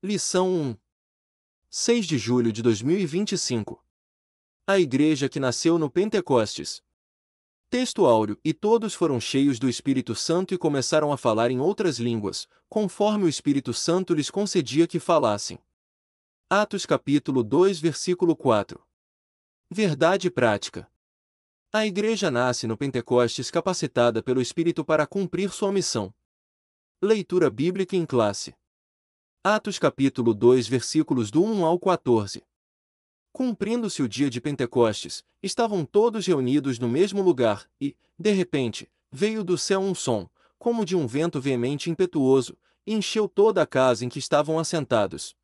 Lição 1. 6 de julho de 2025. A igreja que nasceu no Pentecostes. Texto áureo: E todos foram cheios do Espírito Santo e começaram a falar em outras línguas, conforme o Espírito Santo lhes concedia que falassem. Atos capítulo 2 versículo 4. Verdade prática. A igreja nasce no Pentecostes capacitada pelo Espírito para cumprir sua missão. Leitura bíblica em classe. Atos capítulo 2 versículos do 1 ao 14. Cumprindo-se o dia de Pentecostes, estavam todos reunidos no mesmo lugar, e, de repente, veio do céu um som, como de um vento veemente e impetuoso, e encheu toda a casa em que estavam assentados.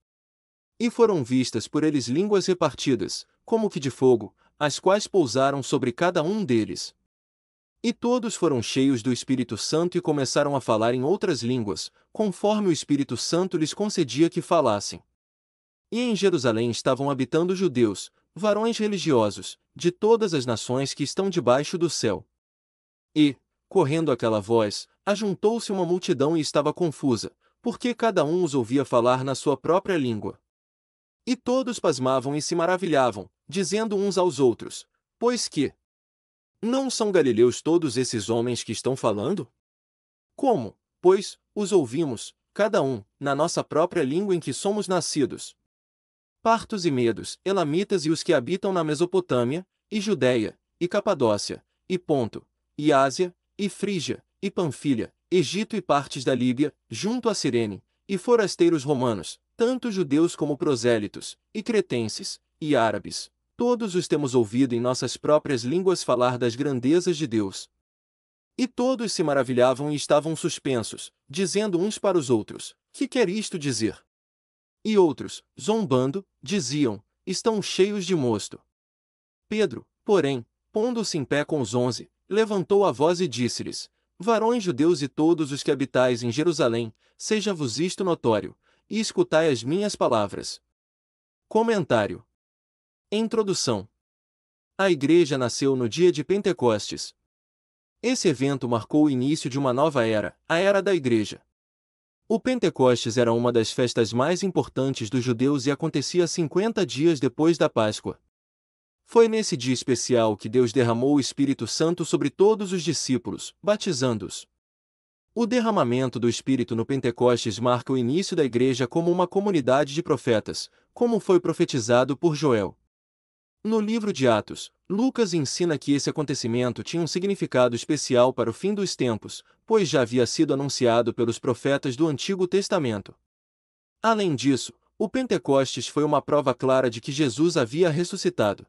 E foram vistas por eles línguas repartidas, como que de fogo, as quais pousaram sobre cada um deles. E todos foram cheios do Espírito Santo e começaram a falar em outras línguas, conforme o Espírito Santo lhes concedia que falassem. E em Jerusalém estavam habitando judeus, varões religiosos, de todas as nações que estão debaixo do céu. E, correndo aquela voz, ajuntou-se uma multidão e estava confusa, porque cada um os ouvia falar na sua própria língua. E todos pasmavam e se maravilhavam, dizendo uns aos outros: Pois que não são galileus todos esses homens que estão falando? Como, pois, os ouvimos, cada um, na nossa própria língua em que somos nascidos? Partos e medos, elamitas e os que habitam na Mesopotâmia, e Judéia, e Capadócia, e Ponto, e Ásia, e Frígia, e Panfilha, Egito e partes da Líbia, junto a Cirene, e forasteiros romanos, tanto judeus como prosélitos, e cretenses, e árabes, todos os temos ouvido em nossas próprias línguas falar das grandezas de Deus. E todos se maravilhavam e estavam suspensos, dizendo uns para os outros: Que quer isto dizer? E outros, zombando, diziam: Estão cheios de mosto. Pedro, porém, pondo-se em pé com os 11, levantou a voz e disse-lhes: Varões judeus e todos os que habitais em Jerusalém, seja-vos isto notório, e escutai as minhas palavras. Comentário. Introdução. A igreja nasceu no dia de Pentecostes. Esse evento marcou o início de uma nova era, a Era da Igreja. O Pentecostes era uma das festas mais importantes dos judeus e acontecia 50 dias depois da Páscoa. Foi nesse dia especial que Deus derramou o Espírito Santo sobre todos os discípulos, batizando-os. O derramamento do Espírito no Pentecostes marca o início da igreja como uma comunidade de profetas, como foi profetizado por Joel. No livro de Atos, Lucas ensina que esse acontecimento tinha um significado especial para o fim dos tempos, pois já havia sido anunciado pelos profetas do Antigo Testamento. Além disso, o Pentecostes foi uma prova clara de que Jesus havia ressuscitado.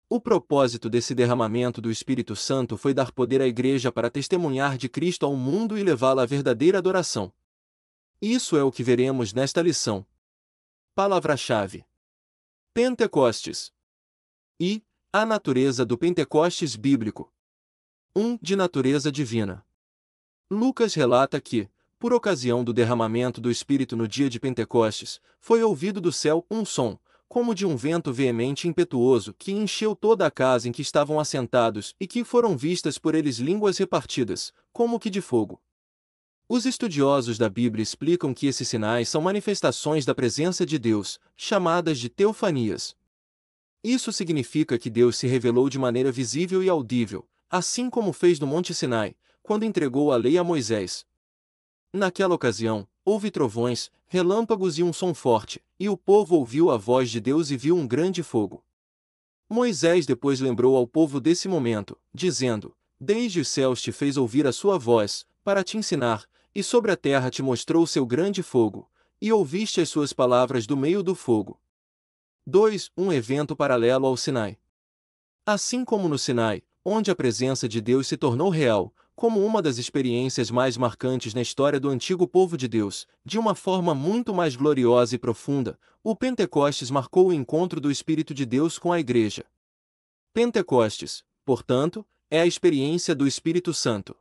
O propósito desse derramamento do Espírito Santo foi dar poder à igreja para testemunhar de Cristo ao mundo e levá-la à verdadeira adoração. Isso é o que veremos nesta lição. Palavra-chave: Pentecostes. E a natureza do Pentecostes bíblico. 1. De natureza divina. Lucas relata que, por ocasião do derramamento do Espírito no dia de Pentecostes, foi ouvido do céu um som, como de um vento veemente e impetuoso, que encheu toda a casa em que estavam assentados e que foram vistas por eles línguas repartidas, como que de fogo. Os estudiosos da Bíblia explicam que esses sinais são manifestações da presença de Deus, chamadas de teofanias. Isso significa que Deus se revelou de maneira visível e audível, assim como fez no Monte Sinai, quando entregou a lei a Moisés. Naquela ocasião, houve trovões, relâmpagos e um som forte, e o povo ouviu a voz de Deus e viu um grande fogo. Moisés depois lembrou ao povo desse momento, dizendo: Desde os céus te fez ouvir a sua voz, para te ensinar, e sobre a terra te mostrou o seu grande fogo, e ouviste as suas palavras do meio do fogo. 2. Um evento paralelo ao Sinai. Assim como no Sinai, onde a presença de Deus se tornou real, como uma das experiências mais marcantes na história do antigo povo de Deus, de uma forma muito mais gloriosa e profunda, o Pentecostes marcou o encontro do Espírito de Deus com a Igreja. Pentecostes, portanto, é a experiência do Espírito Santo.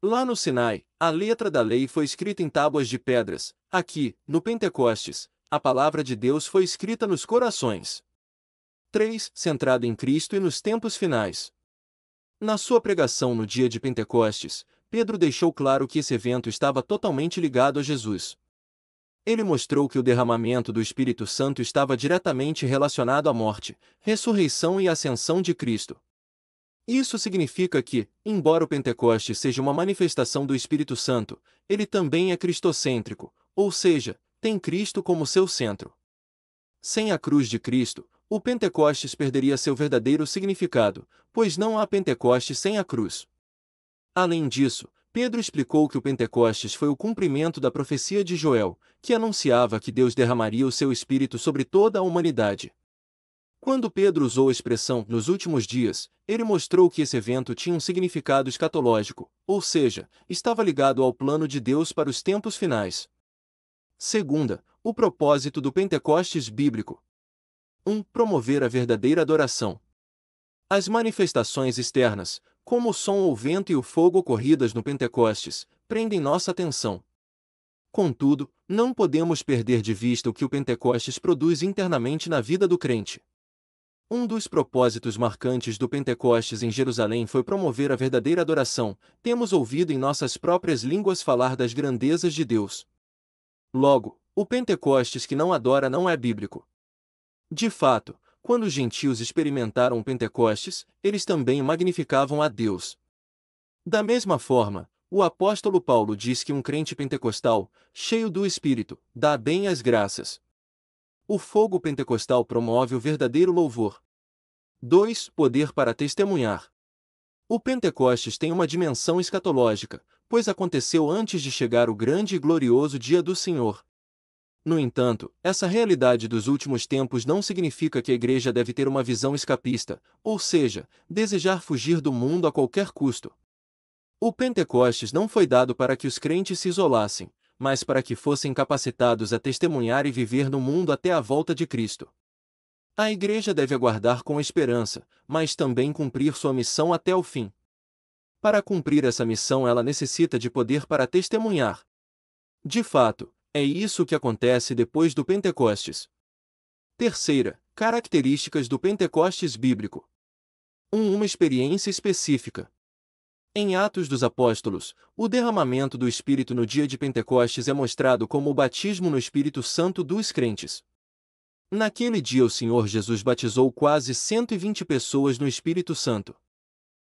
Lá no Sinai, a letra da lei foi escrita em tábuas de pedras; aqui, no Pentecostes, a palavra de Deus foi escrita nos corações. 3. Centrado em Cristo e nos tempos finais. Na sua pregação no dia de Pentecostes, Pedro deixou claro que esse evento estava totalmente ligado a Jesus. Ele mostrou que o derramamento do Espírito Santo estava diretamente relacionado à morte, ressurreição e ascensão de Cristo. Isso significa que, embora o Pentecostes seja uma manifestação do Espírito Santo, ele também é cristocêntrico, ou seja, tem Cristo como seu centro. Sem a cruz de Cristo, o Pentecostes perderia seu verdadeiro significado, pois não há Pentecostes sem a cruz. Além disso, Pedro explicou que o Pentecostes foi o cumprimento da profecia de Joel, que anunciava que Deus derramaria o seu Espírito sobre toda a humanidade. Quando Pedro usou a expressão "nos últimos dias", ele mostrou que esse evento tinha um significado escatológico, ou seja, estava ligado ao plano de Deus para os tempos finais. Segunda, o propósito do Pentecostes bíblico. 1. Promover a verdadeira adoração. As manifestações externas, como o som ou vento e o fogo ocorridas no Pentecostes, prendem nossa atenção. Contudo, não podemos perder de vista o que o Pentecostes produz internamente na vida do crente. Um dos propósitos marcantes do Pentecostes em Jerusalém foi promover a verdadeira adoração. Temos ouvido em nossas próprias línguas falar das grandezas de Deus. Logo, o Pentecostes que não adora não é bíblico. De fato, quando os gentios experimentaram o Pentecostes, eles também magnificavam a Deus. Da mesma forma, o apóstolo Paulo diz que um crente pentecostal, cheio do Espírito, dá bem as graças. O fogo pentecostal promove o verdadeiro louvor. 2. Poder para testemunhar. O Pentecostes tem uma dimensão escatológica, pois aconteceu antes de chegar o grande e glorioso dia do Senhor. No entanto, essa realidade dos últimos tempos não significa que a igreja deve ter uma visão escapista, ou seja, desejar fugir do mundo a qualquer custo. O Pentecostes não foi dado para que os crentes se isolassem, mas para que fossem capacitados a testemunhar e viver no mundo até a volta de Cristo. A igreja deve aguardar com esperança, mas também cumprir sua missão até o fim. Para cumprir essa missão, ela necessita de poder para testemunhar. De fato, é isso que acontece depois do Pentecostes. Terceira, características do Pentecostes bíblico. 1. Uma experiência específica. Em Atos dos Apóstolos, o derramamento do Espírito no dia de Pentecostes é mostrado como o batismo no Espírito Santo dos crentes. Naquele dia o Senhor Jesus batizou quase 120 pessoas no Espírito Santo.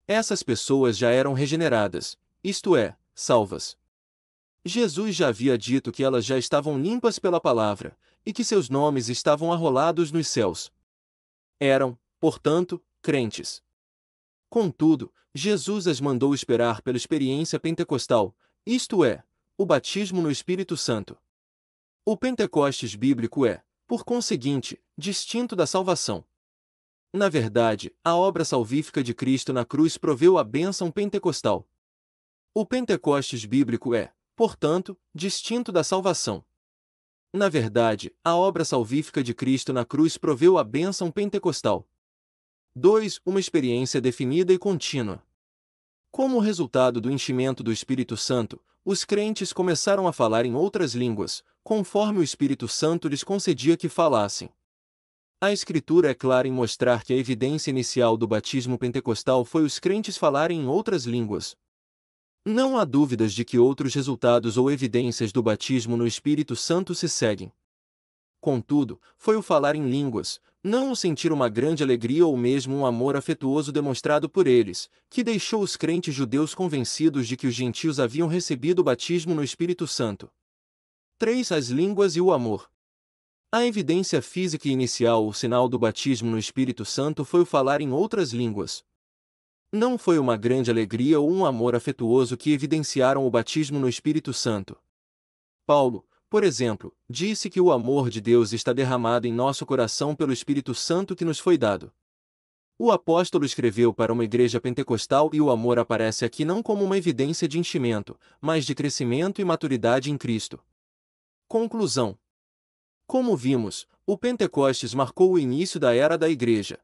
Essas pessoas já eram regeneradas, isto é, salvas. Jesus já havia dito que elas já estavam limpas pela palavra, e que seus nomes estavam arrolados nos céus. Eram, portanto, crentes. Contudo, Jesus as mandou esperar pela experiência pentecostal, isto é, o batismo no Espírito Santo. O Pentecostes bíblico é, por conseguinte, distinto da salvação. Na verdade, a obra salvífica de Cristo na cruz proveu a bênção pentecostal. O Pentecostes bíblico é, portanto, distinto da salvação. Na verdade, a obra salvífica de Cristo na cruz proveu a bênção pentecostal. 2. Uma experiência definida e contínua. Como resultado do enchimento do Espírito Santo, os crentes começaram a falar em outras línguas, conforme o Espírito Santo lhes concedia que falassem. A Escritura é clara em mostrar que a evidência inicial do batismo pentecostal foi os crentes falarem em outras línguas. Não há dúvidas de que outros resultados ou evidências do batismo no Espírito Santo se seguem. Contudo, foi o falar em línguas, não o sentir uma grande alegria ou mesmo um amor afetuoso demonstrado por eles, que deixou os crentes judeus convencidos de que os gentios haviam recebido o batismo no Espírito Santo. 3. As línguas e o amor. A evidência física inicial ou sinal do batismo no Espírito Santo foi o falar em outras línguas. Não foi uma grande alegria ou um amor afetuoso que evidenciaram o batismo no Espírito Santo. Paulo, por exemplo, disse que o amor de Deus está derramado em nosso coração pelo Espírito Santo que nos foi dado. O apóstolo escreveu para uma igreja pentecostal e o amor aparece aqui não como uma evidência de enchimento, mas de crescimento e maturidade em Cristo. Conclusão. Como vimos, o Pentecostes marcou o início da era da igreja.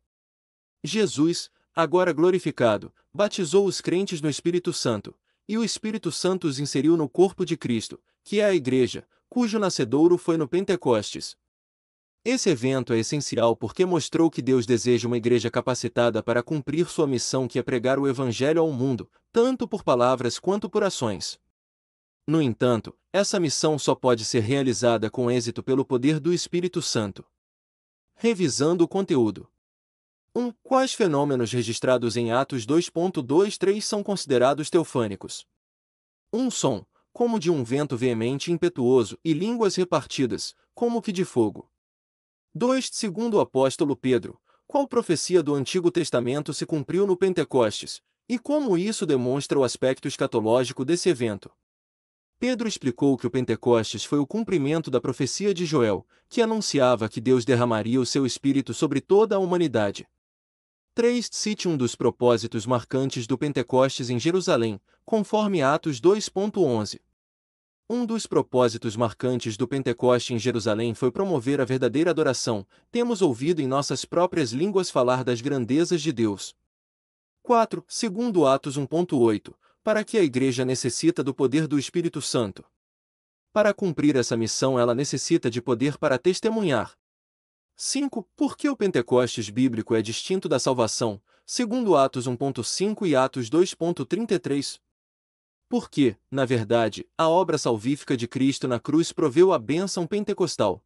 Jesus, agora glorificado, batizou os crentes no Espírito Santo, e o Espírito Santo os inseriu no corpo de Cristo, que é a igreja, cujo nascedouro foi no Pentecostes. Esse evento é essencial porque mostrou que Deus deseja uma igreja capacitada para cumprir sua missão, que é pregar o Evangelho ao mundo, tanto por palavras quanto por ações. No entanto, essa missão só pode ser realizada com êxito pelo poder do Espírito Santo. Revisando o conteúdo. 1. Quais fenômenos registrados em Atos 2.23 são considerados teofânicos? Um som, como de um vento veemente e impetuoso, e línguas repartidas, como que de fogo. 2. Segundo o apóstolo Pedro, qual profecia do Antigo Testamento se cumpriu no Pentecostes, e como isso demonstra o aspecto escatológico desse evento? Pedro explicou que o Pentecostes foi o cumprimento da profecia de Joel, que anunciava que Deus derramaria o seu Espírito sobre toda a humanidade. 3. Cite um dos propósitos marcantes do Pentecostes em Jerusalém, conforme Atos 2.11. Um dos propósitos marcantes do Pentecoste em Jerusalém foi promover a verdadeira adoração. Temos ouvido em nossas próprias línguas falar das grandezas de Deus. 4. Segundo Atos 1.8, para que a Igreja necessita do poder do Espírito Santo. Para cumprir essa missão ela necessita de poder para testemunhar. 5. Por que o Pentecostes bíblico é distinto da salvação, segundo Atos 1.5 e Atos 2.33? Porque, na verdade, a obra salvífica de Cristo na cruz proveu a bênção pentecostal.